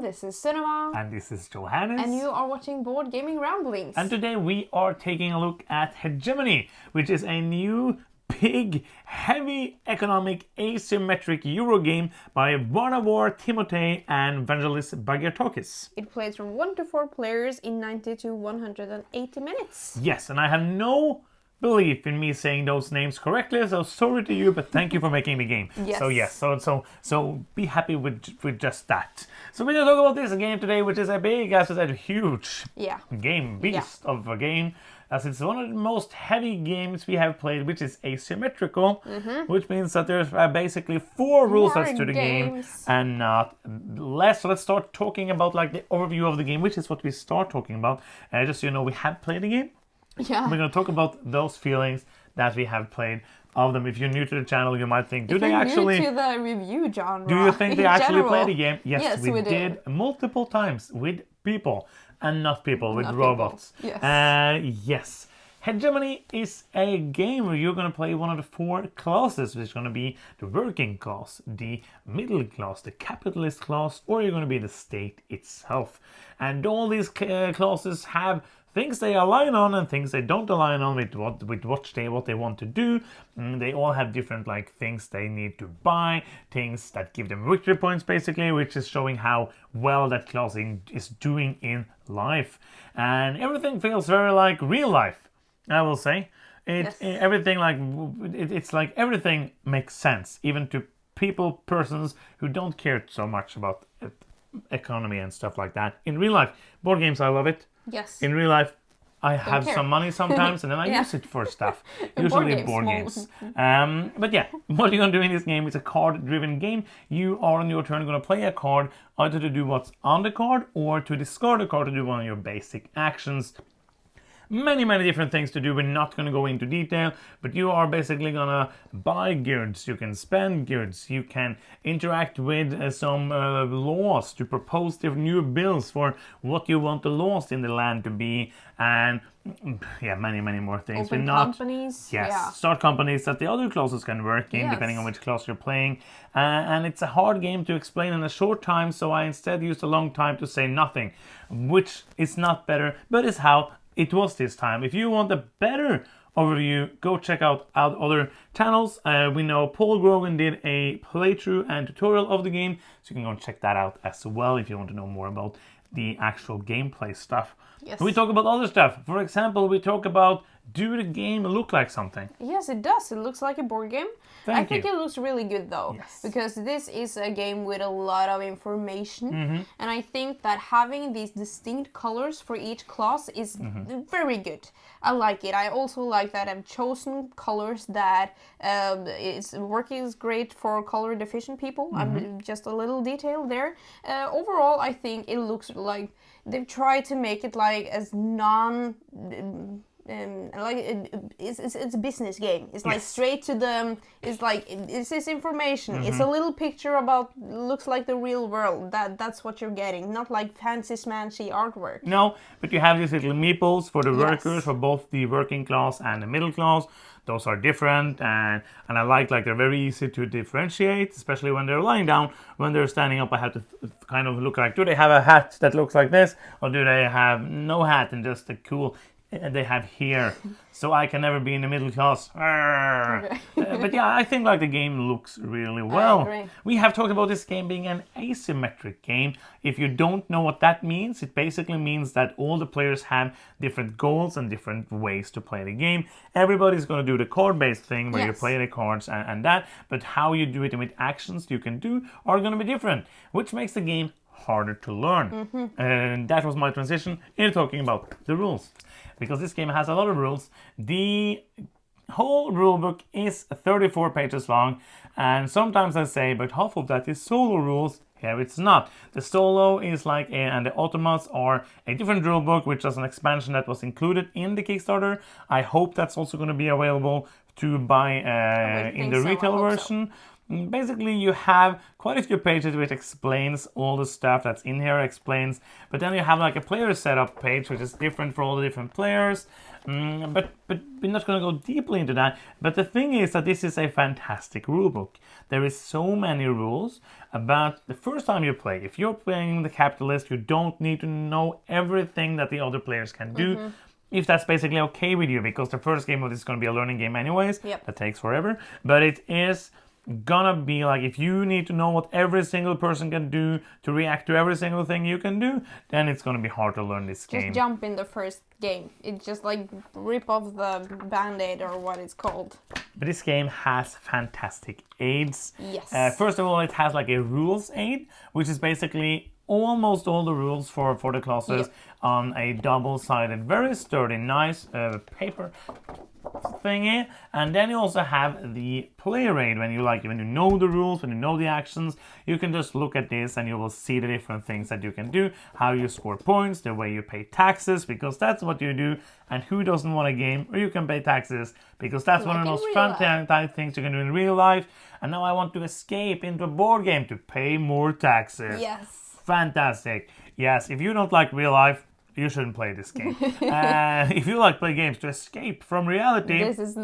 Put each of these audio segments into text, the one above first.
this is Cinema. And this is Johannes. And you are watching Board Gaming Ramblings. And today we are taking a look at Hegemony, which is a new, big, heavy, economic, asymmetric Euro game by Varnavor, Timotei, and Vangelis Bagiatokis. It plays from 1 to 4 players in 90 to 180 minutes. Yes, and I have no belief in me saying those names correctly, so sorry to you, but thank you for making the game. Yes. So be happy with just that. So we're gonna talk about this game today, which is a big, as I said, huge game, beast of a game, as it's one of the most heavy games we have played, which is asymmetrical, which means that there's basically 4 rule sets to the game and not less. So let's start talking about like the overview of the game, which is what we start talking about. Just so you know, we have played the game. Yeah. We're going to talk about those feelings that we have played of them. If you're new to the channel, you might think, do they actually... If you're new to the review genre, do you think they actually play the game? Yes, we did multiple times with people and not people, with robots. Yes. Yes. Hegemony is a game where you're going to play one of the 4 classes, which is going to be the working class, the middle class, the capitalist class, or you're going to be the state itself. And all these classes have things they align on and things they don't align on with what they want to do. They all have different like things they need to buy, things that give them victory points basically, which is showing how well that class is doing in life. And everything feels very like real life, I will say. Everything like it's like everything makes sense, even to persons who don't care so much about economy and stuff like that. In real life, board games, I love it. Yes. In real life, I have some money sometimes and then I use it for stuff. Usually board games. But yeah, what you're going to do in this game is a card-driven game. You are on your turn going to play a card, either to do what's on the card or to discard a card to do one of your basic actions. Many different things to do. We're not going to go into detail, but you are basically going to buy goods, you can spend goods, you can interact with some laws to propose different new bills for what you want the laws in the land to be, and many more things. Open companies. Yes, start companies that the other classes can work in, depending on which class you're playing. And it's a hard game to explain in a short time, so I instead used a long time to say nothing, which is not better, but is how it was this time. If you want a better overview, go check out other channels. We know Paul Grogan did a playthrough and tutorial of the game, so you can go and check that out as well if you want to know more about the actual gameplay stuff. Yes. We talk about other stuff. For example, we talk about, do the game look like something? Yes, it does. It looks like a board game. I think it looks really good though, because this is a game with a lot of information, and I think that having these distinct colors for each class is very good. I like it. I also like that I've chosen colors that is working great for color deficient people. Just a little detail there. Overall, I think it looks like they've tried to make it like as it's a business game. It's like straight to the. It's like it's this information. It's a little picture about looks like the real world. That's what you're getting. Not like fancy smancy artwork. No, but you have these little meeples for the workers, for both the working class and the middle class. Those are different, and I like they're very easy to differentiate, especially when they're lying down. When they're standing up, I have to kind of look like, do they have a hat that looks like this, or do they have no hat and just a cool they have here, so I can never be in the middle class. But yeah, I think the game looks really well. I agree. We have talked about this game being an asymmetric game. If you don't know what that means, it basically means that all the players have different goals and different ways to play the game. Everybody's going to do the card-based thing where you play the cards and that, but how you do it and with actions you can do are going to be different, which makes the game harder to learn. And that was my transition into talking about the rules. Because this game has a lot of rules. The whole rulebook is 34 pages long, and sometimes I say, but half of that is solo rules. Here it's not. The solo is and the automas are a different rulebook, which is an expansion that was included in the Kickstarter. I hope that's also going to be available to buy in the retail version. Basically, you have quite a few pages which explains all the stuff that's in here, but then you have like a player setup page which is different for all the different players. But we're not going to go deeply into that. But the thing is that this is a fantastic rulebook. There is so many rules about the first time you play. If you're playing the capitalist, you don't need to know everything that the other players can do. If that's basically okay with you, because the first game of this is going to be a learning game anyways. That takes forever. But it is gonna be like, if you need to know what every single person can do to react to every single thing you can do, then it's gonna be hard to learn this game. Just jump in the first game. It's just like rip off the band-aid or what it's called. But this game has fantastic aids. Yes. First of all, it has like a rules aid, which is basically almost all the rules for the classes on a double-sided, very sturdy, nice paper thingy. And then you also have the player aid. When you know the rules, when you know the actions, you can just look at this and you will see the different things that you can do, how you score points, the way you pay taxes, because that's what you do. And who doesn't want a game where you can pay taxes, because that's one of the most fantastic things you can do in real life. And now I want to escape into a board game to pay more taxes. Yes. Fantastic. Yes, if you don't like real life, you shouldn't play this game. If you like play games to escape from reality, this is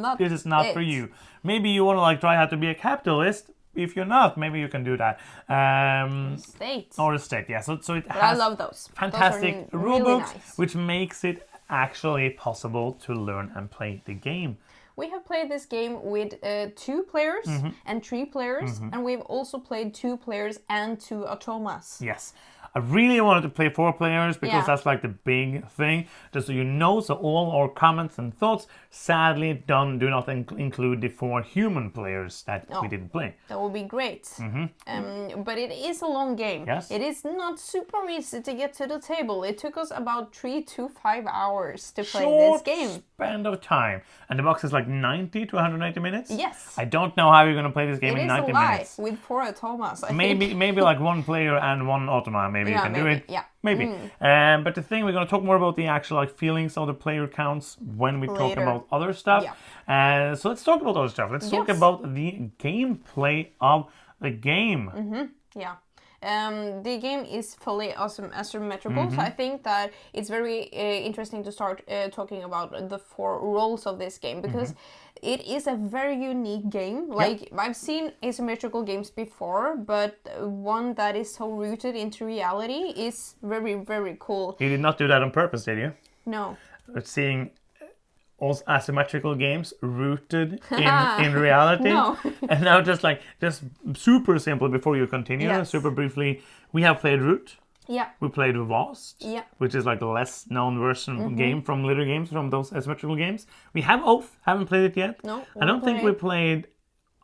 not for you. Maybe you want to try how to be a capitalist. If you're not, maybe you can do that. Or a state, yeah. So it has I love those. Fantastic those rulebooks, really nice. which makes it actually possible to learn and play the game. We have played this game with 2 players and 3 players, and we've also played 2 players and 2 automas. Yes. I really wanted to play 4 players because that's like the big thing. Just so you know, so all our comments and thoughts sadly do not include the 4 human players that we didn't play. That would be great. But it is a long game. Yes. It is not super easy to get to the table. It took us about 3 to 5 hours to play this game. Span of time. And the box is like 90 to 180 minutes? Yes. I don't know how you're going to play this game in 90 minutes. With 4 automas, I maybe think. Maybe like 1 player and 1 automa. Maybe you can do it. Yeah. Maybe. But the thing, we're going to talk more about the actual feelings of the player counts when we talk about other stuff. So let's talk about other stuff. Let's talk about the gameplay of the game. The game is fully asymmetrical, so I think that it's very interesting to start talking about the 4 roles of this game, because it is a very unique game. I've seen asymmetrical games before, but one that is so rooted into reality is very, very cool. You did not do that on purpose, did you? No. Seeing all asymmetrical games rooted in reality. No. And now just super simple before you continue, super briefly, we have played Root. Yeah. We played Vast, which is like the less known version game from later games, from those asymmetrical games. We have Oath, haven't played it yet. No. I don't think we played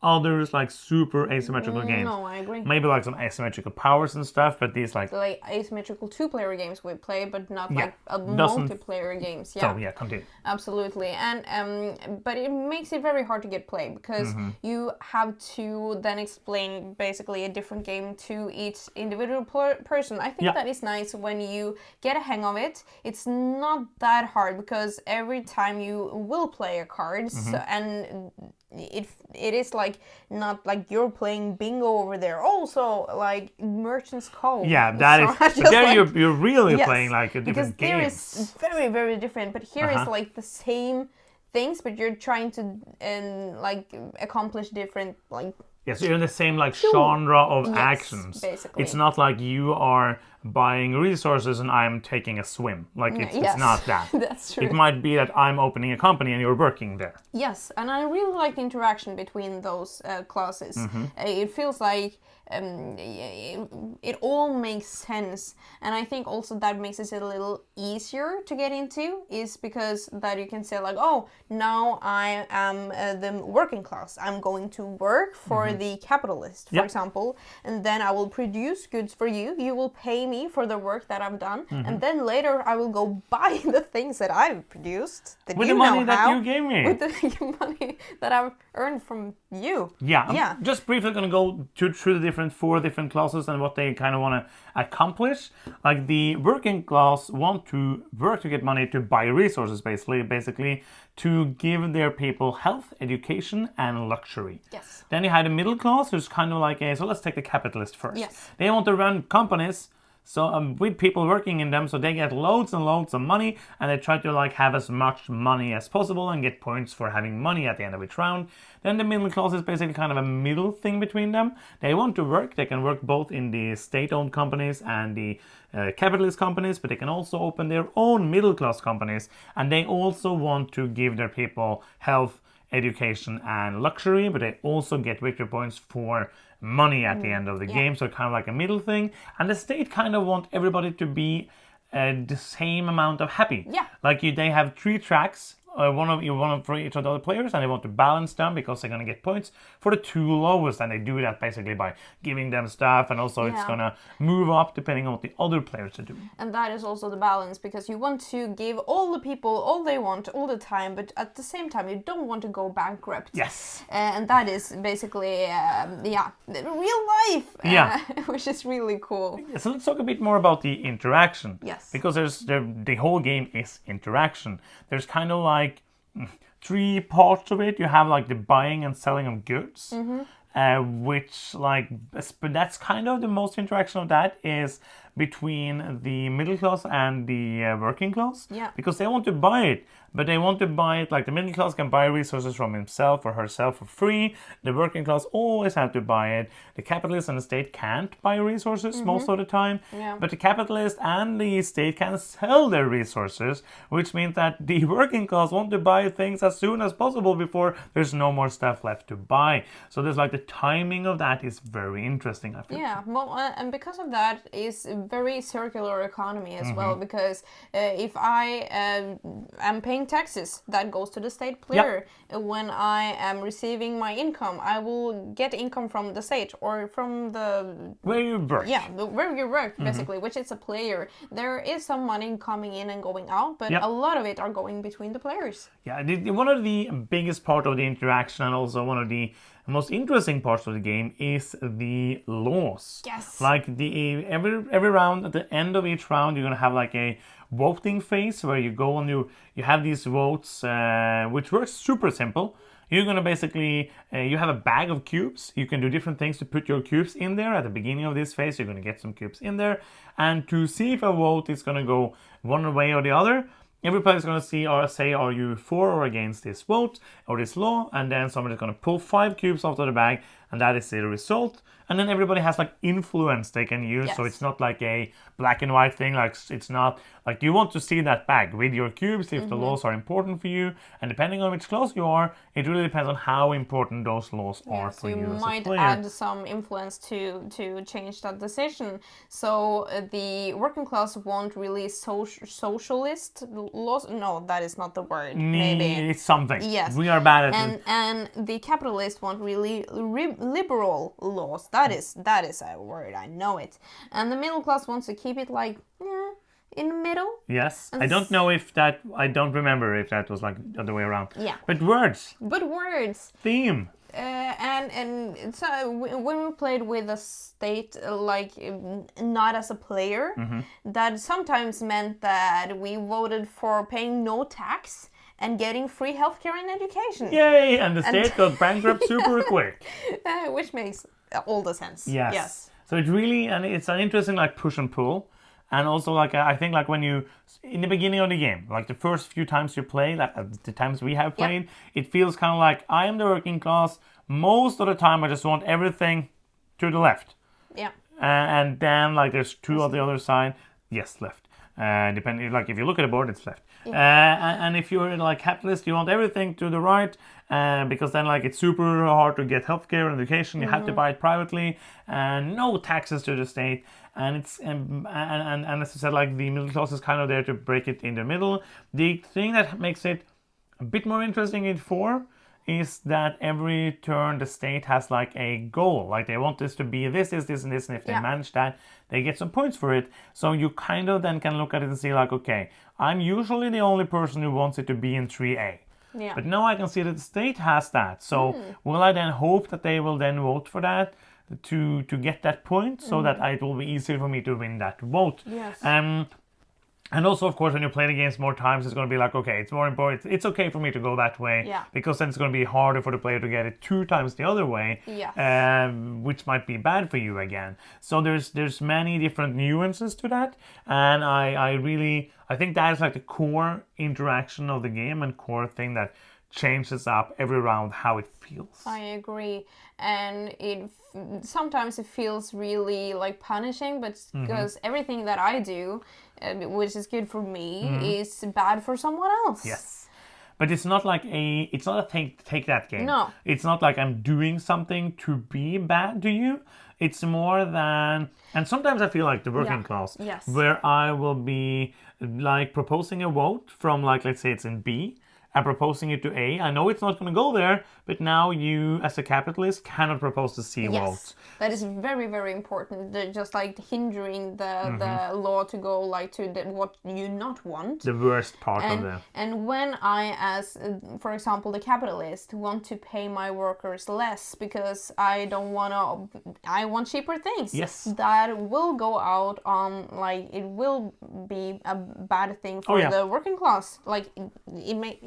others like super asymmetrical games. No, I agree. Maybe like some asymmetrical powers and stuff, but these like asymmetrical 2-player games we play, but not like multiplayer games. So continue. Absolutely. And but it makes it very hard to get play, because you have to then explain basically a different game to each individual person. I think that is nice when you get a hang of it. It's not that hard, because every time you will play a card, and it is like not like you're playing bingo over there. Also, like Merchant's Cove. Yeah, that is. There you're really playing like a different game. Because there is very, very different. But here is like the same things, but you're trying to accomplish different Yeah, so you're in the same genre of actions. Basically. It's not like you are buying resources and I'm taking a swim. It's not that. That's true. It might be that I'm opening a company and you're working there. Yes, and I really like the interaction between those classes. It feels like it all makes sense, and I think also that makes it a little easier to get into, is because that you can say oh, now I am the working class. I'm going to work for the capitalist, for example, and then I will produce goods for you. You will pay me for the work that I've done, and then later I will go buy the things that I've produced with the money that you gave me. With the money that I've earned from you. Yeah. I'm just briefly going to go through the different four different classes and what they kind of want to accomplish. Like the working class want to work to get money to buy resources, basically to give their people health, education, and luxury. Yes. Then you have the middle class, who's kind of like so let's take the capitalist first. Yes. They want to run companies. So with people working in them, so they get loads and loads of money, and they try to like have as much money as possible and get points for having money at the end of each round. Then the middle class is basically kind of a middle thing between them. They want to work. They can work both in the state-owned companies and the capitalist companies, but they can also open their own middle class companies, and they also want to give their people health, education, and luxury, but they also get victory points for money at the end of the game, so kind of like a middle thing. And the state kind of want everybody to be the same amount of happy. Yeah. Like they have 3 tracks, one for each of the other players, and they want to balance them because they're going to get points for the 2 lowest, and they do that basically by giving them stuff, and also it's going to move up depending on what the other players are doing. And that is also the balance, because you want to give all the people all they want all the time, but at the same time you don't want to go bankrupt. Yes. And that is basically real life, which is really cool. So let's talk a bit more about the interaction. Yes. Because the whole game is interaction. There's kind of like 3 parts of it. You have like the buying and selling of goods, which like that's kind of the most interaction of that is between the middle class and the working class. Yeah. Because they want to buy it, but they want to buy it like the middle class can buy resources from himself or herself for free. The working class always have to buy it. The capitalist and the state can't buy resources most of the time. Yeah. But the capitalist and the state can sell their resources, which means that the working class want to buy things as soon as possible before there's no more stuff left to buy. So there's like the timing of that is very interesting, I feel. Yeah, well, and because of that is a very circular economy as well, because if I am paying taxes, that goes to the state player. When I am receiving my income, I will get income from the state or from the... Where you work. Yeah, where you work, basically, which is a player. There is some money coming in and going out, but a lot of it are going between the players. Yeah, one of the biggest part of the interaction and also one of the most interesting parts of the game is the laws. Yes. Like every round, at the end of each round, you're gonna have like a voting phase where you go and you have these votes, which works super simple. You're gonna basically you have a bag of cubes. You can do different things to put your cubes in there. At the beginning of this phase, you're gonna get some cubes in there, and to see if a vote is gonna go one way or the other, every player is going to see or say, are you for or against this vote or this law? And then somebody's going to pull 5 cubes out of the bag, and that is the result. And then everybody has like influence they can use. Yes. So it's not like a black and white thing. Like it's not like you want to see that bag with your cubes if the laws are important for you. And depending on which class you are, it really depends on how important those laws are for you as a player. You might add some influence to change that decision. So the working class won't really socialist laws. No, that is not the word. Maybe it's something. Yes, we are bad at it. And the capitalists want really liberal laws. That is a word. I know it. And the middle class wants to keep it like in the middle. Yes, and I don't know if that. I don't remember if that was like the other way around. Yeah. But words. And Theme. so when we played with a state, like not as a player, that sometimes meant that we voted for paying no tax and getting free healthcare and education. Yay! And the state got bankrupt super quick. Which makes all the sense. Yes. So it's really, and it's an interesting like push and pull. And also like, I think like when you, in the beginning of the game, like the first few times you play, like the times we have played, it feels kind of like I am the working class. Most of the time I just want everything to the left. Yeah. And then like there's 2 on the other side. Yes, left. Depending, like if you look at the board, it's left. Yeah. And if you're like capitalist, you want everything to the right, because then like it's super hard to get healthcare and education. You have to buy it privately, and no taxes to the state. And it's and as I said, like the middle class is kind of there to break it in the middle. The thing that makes it a bit more interesting in 4 is that every turn the state has like a goal. Like they want this to be this, and this, and if they manage that, they get some points for it. So you kind of then can look at it and see like, okay, I'm usually the only person who wants it to be in 3A. Yeah. But now I can see that the state has that. So will I then hope that they will then vote for that? to get that point, so that it will be easier for me to win that vote. Yes. And also, of course, when you play the games more times, it's going to be like, okay, it's more important. It's okay for me to go that way, because then it's going to be harder for the player to get it 2 times the other way, which might be bad for you again. So there's many different nuances to that, and I think that is like the core interaction of the game and core thing that changes up every round how it feels. I agree, and sometimes it feels really like punishing, but because everything that I do, which is good for me, is bad for someone else. Yes, but it's not a take that game. No, it's not like I'm doing something to be bad to you. It's more than, and sometimes I feel like the working class, where I will be like proposing a vote from, like, let's say it's in B, and proposing it to A. I know it's not going to go there, but now you, as a capitalist, cannot propose the C vote. That is very, very important. They're just like hindering the law to go like to what you not want. The worst part of the... And when I, as, for example, the capitalist, want to pay my workers less because I don't want to... I want cheaper things. Yes. That will go out on, like, it will be a bad thing for the working class. Like, it may...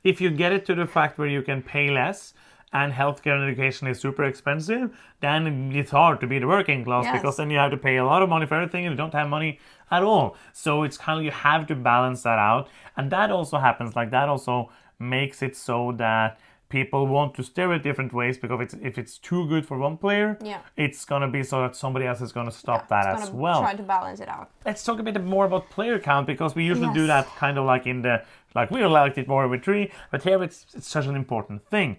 If you get it to the fact where you can pay less and healthcare and education is super expensive, then it's hard to be the working class, because then you have to pay a lot of money for everything and you don't have money at all. So it's kind of, you have to balance that out. And that also happens, like that also makes it so that people want to steer it different ways, because if it's too good for one player, it's going to be so that somebody else is going to stop that as well. Try to balance it out. Let's talk a bit more about player count, because we usually do that kind of like in the, like we liked it more with 3, but here it's such an important thing.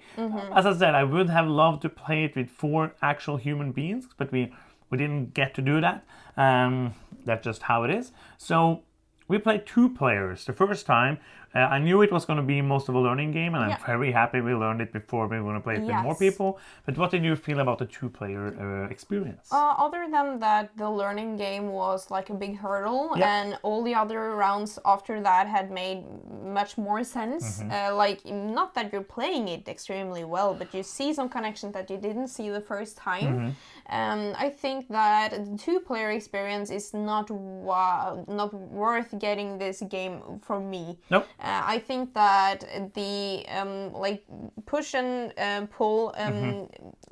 As I said, I would have loved to play it with 4 actual human beings, but we didn't get to do that. That's just how it is. So we played 2 players the first time. I knew it was going to be most of a learning game, and I'm very happy we learned it before we were going to play it with more people. But what did you feel about the 2-player experience? Other than that, the learning game was like a big hurdle, and all the other rounds after that had made much more sense. Like, not that you're playing it extremely well, but you see some connections that you didn't see the first time. I think that the 2-player experience is not worth getting this game for me. Nope. I think that the like push and pull,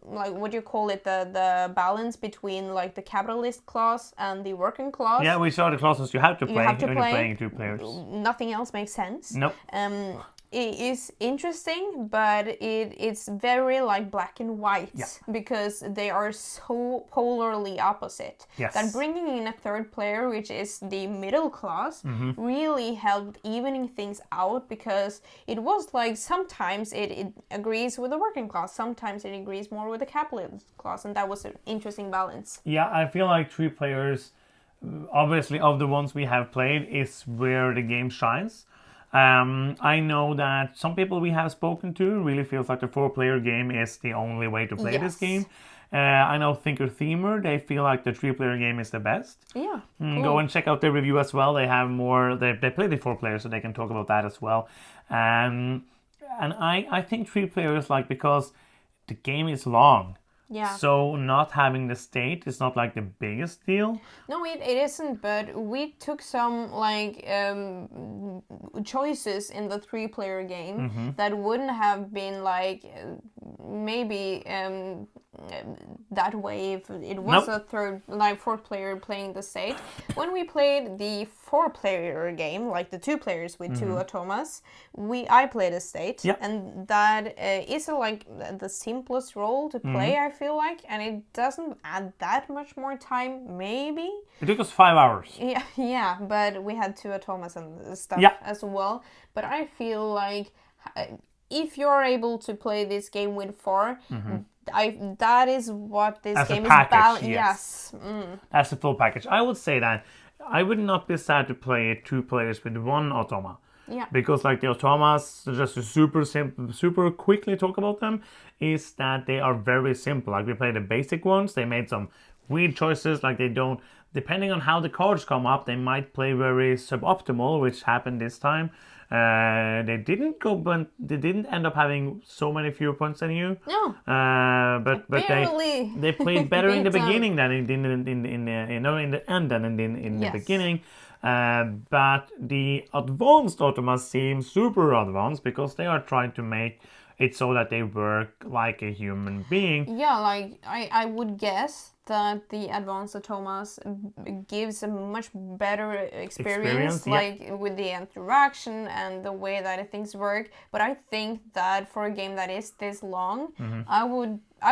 like, what do you call it, the balance between like the capitalist class and the working class. Yeah, we saw the classes you have to play when you're playing 2 players. Nothing else makes sense. Nope. It is interesting, but it's very like black and white, because they are so polarly opposite. That bringing in a 3rd player, which is the middle class, really helped evening things out, because it was like sometimes it agrees with the working class, sometimes it agrees more with the capitalist class, and that was an interesting balance. Yeah, I feel like 3 players, obviously of the ones we have played, is where the game shines. I know that some people we have spoken to really feels like the 4-player game is the only way to play this game. I know Thinker Themer, they feel like the 3-player game is the best. Yeah. Go and check out their review as well. They have more, they play the 4 players, so they can talk about that as well. And I think 3 players, like, because the game is long. So not having the state is not like the biggest deal. No, it isn't, but we took some like choices in the 3-player game that wouldn't have been like maybe that way if it was a 4th player playing the state. When we played the 4-player game, like the 2 players with 2 automas, I played a state, and that is like the simplest role to play, I feel like, and it doesn't add that much more time, maybe. It took us 5 hours. Yeah, but we had 2 automas and stuff as well. But I feel like if you're able to play this game with 4, that is what this game is about. Yes. That's the full package. I would say that I would not be sad to play it 2 players with 1 automa. Because like the automas, just to super quickly talk about them, is that they are very simple. Like we played the basic ones, they made some weird choices, like they don't, depending on how the cards come up, they might play very suboptimal, which happened this time. They didn't end up having so many fewer points than you. No. But they played better in the beginning than in the end than in the beginning. But the advanced automas seem super advanced because they are trying to make it so that they work like a human being. Yeah, like I would guess that the advanced automas gives a much better experience like with the interaction and the way that things work. But I think that for a game that is this long, I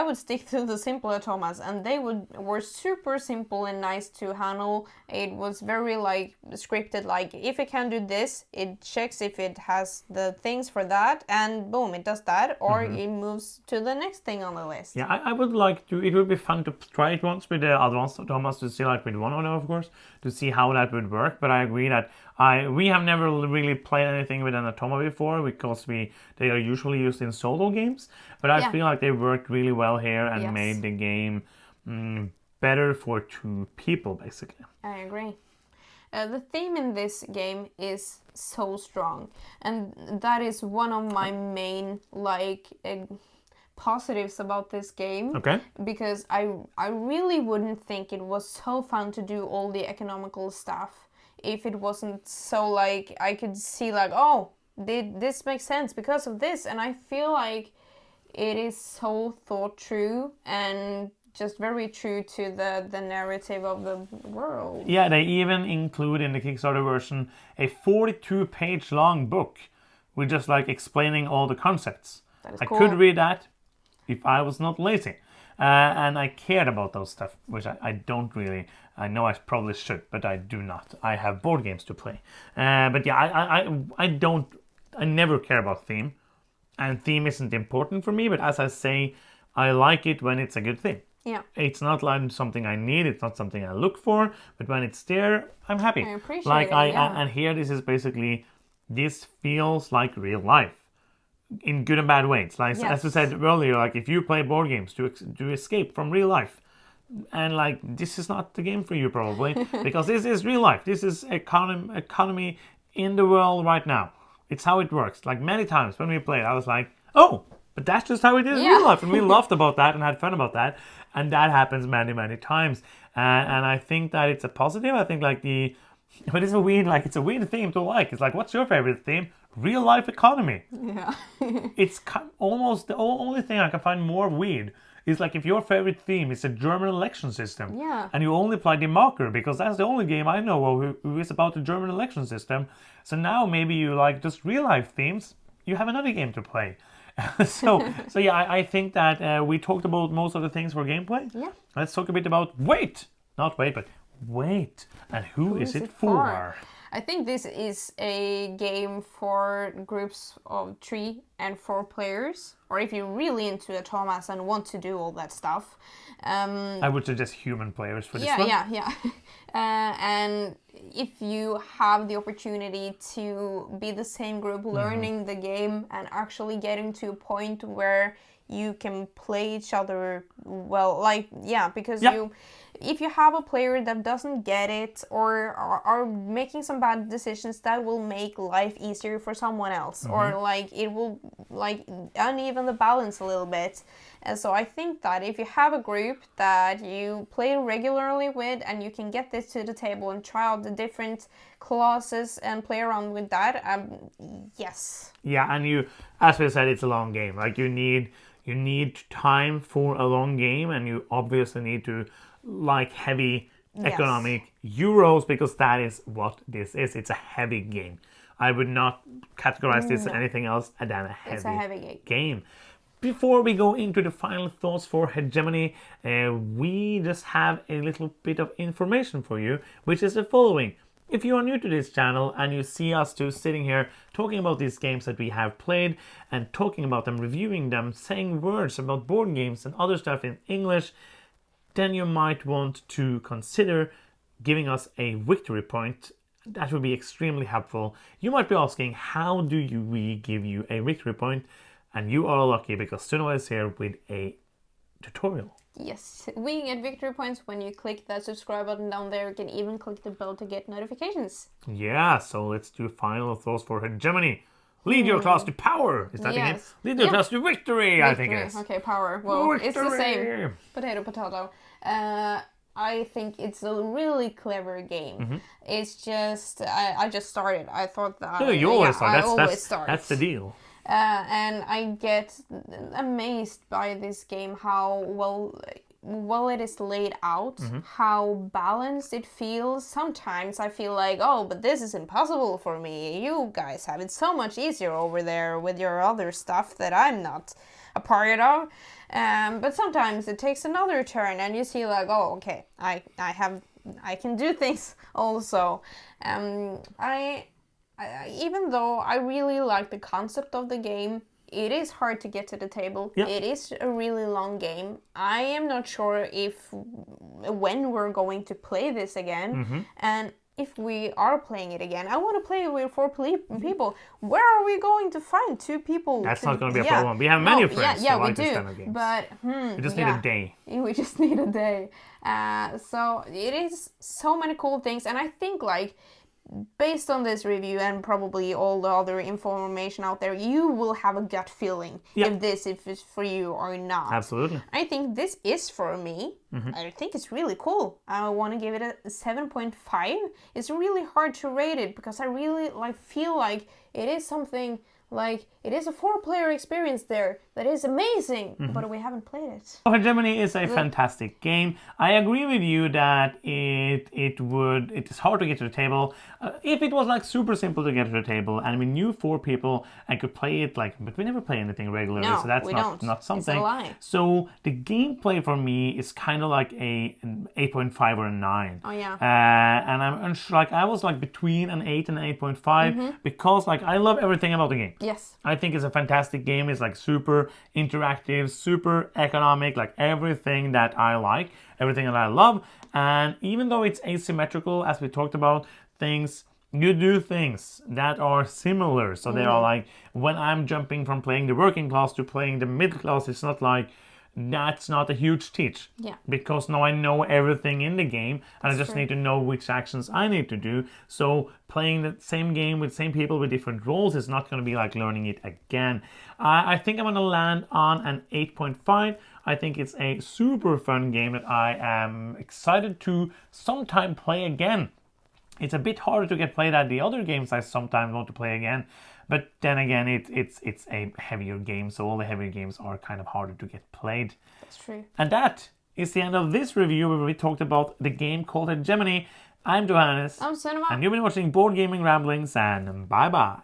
would stick to the simple automas, and they were super simple and nice to handle. It was very like scripted, like if it can do this, it checks if it has the things for that, and boom, it does that, or it moves to the next thing on the list. Yeah, I would like to, it would be fun to try it once with the advanced automas to see, like with one of them, of course, to see how that would work. But I agree that we have never really played anything with an automa before because they are usually used in solo games. But I feel like they worked really well here and made the game better for two people, basically. I agree. The theme in this game is so strong, and that is one of my main positives about this game. Okay. Because I really wouldn't think it was so fun to do all the economical stuff if it wasn't so like I could see like, oh, this makes sense because of this, and I feel like it is so thought through and just very true to the narrative of the world. Yeah, they even include in the Kickstarter version a 42-page long book with just like explaining all the concepts. That is I cool. could read that if I was not lazy. And I cared about those stuff, which I don't really. I know I probably should, but I do not. I have board games to play. But yeah, I never care about theme. And theme isn't important for me, but as I say, I like it when it's a good theme. Yeah. It's not like something I need, it's not something I look for, but when it's there, I'm happy. I appreciate like it, and here this is basically, this feels like real life. In good and bad ways. Like as we said earlier, like if you play board games to escape from real life, and like this is not the game for you probably, because this is real life. This is economy in the world right now. It's how it works. Like many times when we played, I was like, oh, but that's just how it is in real life, and we laughed about that and had fun about that, and that happens many times. And I think that it's a positive. I think like but it's a weird theme to like. It's like, what's your favorite theme? Real life economy. Yeah. It's almost the only thing I can find more weird is like if your favorite theme is a German election system. Yeah. And you only play the marker because that's the only game I know of who is about the German election system. So now maybe you like just real life themes. You have another game to play. so yeah, I think that we talked about most of the things for gameplay. Yeah. Let's talk a bit about wait. And who is it for? I think this is a game for groups of 3 and 4 players, or if you're really into automas and want to do all that stuff. I would suggest human players for this one. Yeah. And if you have the opportunity to be the same group learning the game and actually getting to a point where you can play each other well, because if you have a player that doesn't get it or are making some bad decisions, that will make life easier for someone else, or like it will like uneven the balance a little bit. And so I think that if you have a group that you play regularly with and you can get this to the table and try out the different classes and play around with that, yes. Yeah, and as we said, it's a long game. Like you need time for a long game, and you obviously need to like heavy economic euros, because that is what this is. It's a heavy game. I would not categorize this as anything else than a heavy game. Before we go into the final thoughts for Hegemony, we just have a little bit of information for you, which is the following. If you are new to this channel and you see us two sitting here talking about these games that we have played and talking about them, reviewing them, saying words about board games and other stuff in English, then you might want to consider giving us a victory point. That would be extremely helpful. You might be asking, how do we give you a victory point? And you are lucky because Sunniva is here with a tutorial. Yes, we get victory points when you click that subscribe button down there. You can even click the bell to get notifications. Yeah, so let's do final thoughts for Hegemony. Lead your class to power. Is that the game? Lead your class to victory, I think it is. Okay, power. Well, it's the same. Potato, potato. I think it's a really clever game. It's just, I just started. I thought that... you always start. I always start. That's the deal. And I get amazed by this game, how well it is laid out, how balanced it feels. Sometimes I feel like, oh, but this is impossible for me. You guys have it so much easier over there with your other stuff that I'm not a part of. But sometimes it takes another turn and you see like, oh, okay, I can do things also. Even though I really like the concept of the game, it is hard to get to the table. Yep. It is a really long game. I am not sure when we're going to play this again. And if we are playing it again, I want to play it with 4 people. Where are we going to find 2 people? That's not going to be a problem. We have many friends who like this kind of games. But we just need a day. We just need a day. So it is so many cool things. And I think like, based on this review and probably all the other information out there, you will have a gut feeling if it's for you or not. Absolutely. I think this is for me. I think it's really cool. I want to give it a 7.5. It's really hard to rate it because I really feel like it is something like it is a 4-player experience there that is amazing, but we haven't played it. Hegemony is a fantastic game. I agree with you that it is hard to get to the table. If it was like super simple to get to the table and we knew 4 people and could play it but we never play anything regularly, so that's not something. It's a lie. So the gameplay for me is kind of like an 8.5 or a 9. Oh yeah. And I'm unsure, I was between an 8 and an 8.5 because I love everything about the game. Yes. I think it's a fantastic game. It's super interactive, super economic, everything that I like, everything that I love. And even though it's asymmetrical, as we talked about, you do things that are similar. So they are when I'm jumping from playing the working class to playing the middle class, it's not that's not a huge teach. Yeah. Because now I know everything in the game and I just need to know which actions I need to do. So playing the same game with same people with different roles is not going to be learning it again. I think I'm going to land on an 8.5. I think it's a super fun game that I am excited to sometime play again. It's a bit harder to get played at the other games I sometimes want to play again. But then again, it's a heavier game, so all the heavier games are kind of harder to get played. That's true. And that is the end of this review where we talked about the game called Hegemony. I'm Johannes. I'm Cinema. And you've been watching Board Gaming Ramblings, and bye-bye.